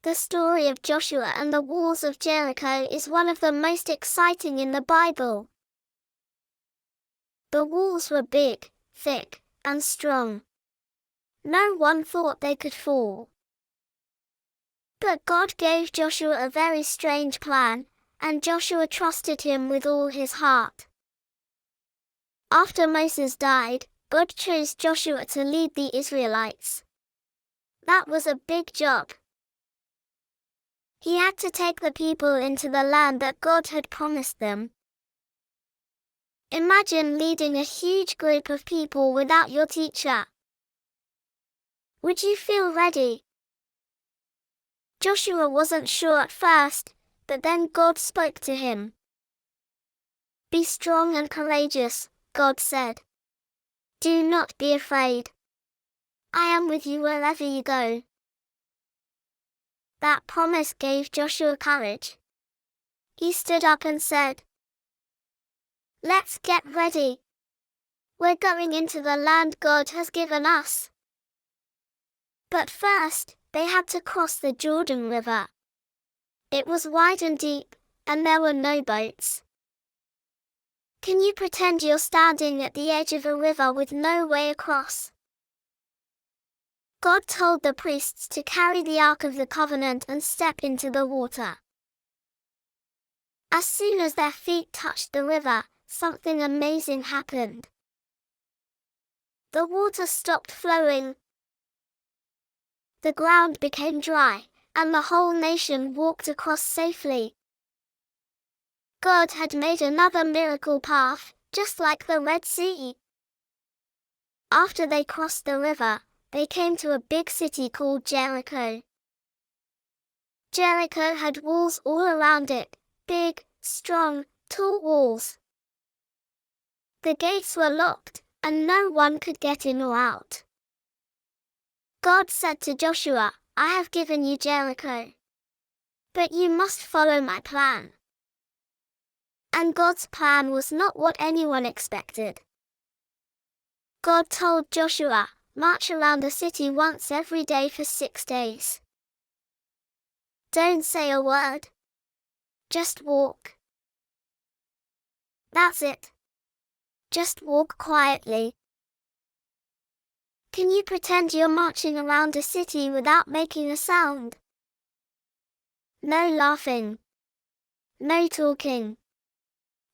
The story of Joshua and the walls of Jericho is one of the most exciting in the Bible. The walls were big, thick, and strong. No one thought they could fall. But God gave Joshua a very strange plan, and Joshua trusted him with all his heart. After Moses died, God chose Joshua to lead the Israelites. That was a big job. He had to take the people into the land that God had promised them. Imagine leading a huge group of people without your teacher. Would you feel ready? Joshua wasn't sure at first, but then God spoke to him. "Be strong and courageous," God said. "Do not be afraid. I am with you wherever you go." That promise gave Joshua courage. He stood up and said, "Let's get ready. We're going into the land God has given us." But first, they had to cross the Jordan River. It was wide and deep, and there were no boats. Can you pretend you're standing at the edge of a river with no way across? God told the priests to carry the Ark of the Covenant and step into the water. As soon as their feet touched the river, something amazing happened. The water stopped flowing. The ground became dry, and the whole nation walked across safely. God had made another miracle path, just like the Red Sea. After they crossed the river, they came to a big city called Jericho. Jericho had walls all around it, big, strong, tall walls. The gates were locked, and no one could get in or out. God said to Joshua, "I have given you Jericho. But you must follow my plan." And God's plan was not what anyone expected. God told Joshua, "March around the city once every day for 6 days. Don't say a word. Just walk. That's it. Just walk quietly." Can you pretend you're marching around a city without making a sound? No laughing. No talking.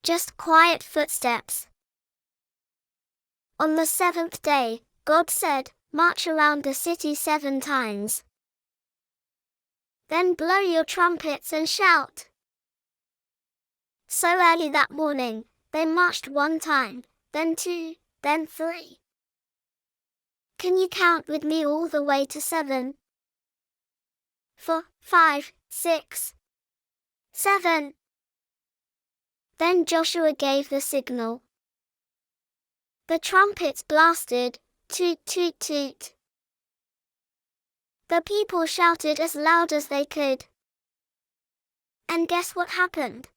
Just quiet footsteps. On the 7th day, God said, "March around the city 7 times. Then blow your trumpets and shout." So early that morning, they marched 1 time, then 2, then 3. Can you count with me all the way to 7? 4, 5, 6, 7. Then Joshua gave the signal. The trumpets blasted, toot toot toot. The people shouted as loud as they could. And guess what happened?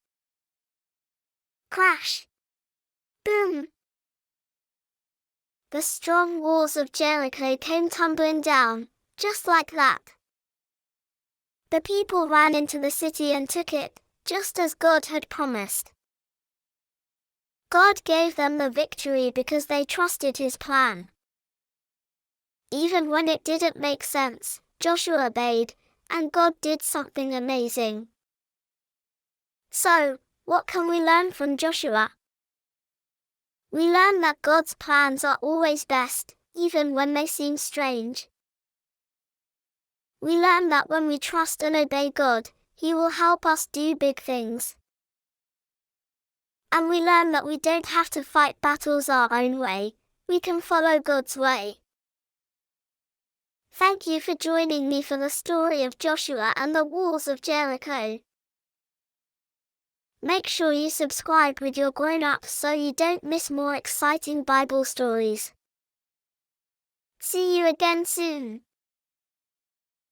Crash! Boom! The strong walls of Jericho came tumbling down, just like that. The people ran into the city and took it, just as God had promised. God gave them the victory because they trusted his plan. Even when it didn't make sense, Joshua obeyed, and God did something amazing. So, what can we learn from Joshua? We learn that God's plans are always best, even when they seem strange. We learn that when we trust and obey God, he will help us do big things. And we learn that we don't have to fight battles our own way, we can follow God's way. Thank you for joining me for the story of Joshua and the walls of Jericho. Make sure you subscribe with your grown-ups so you don't miss more exciting Bible stories. See you again soon.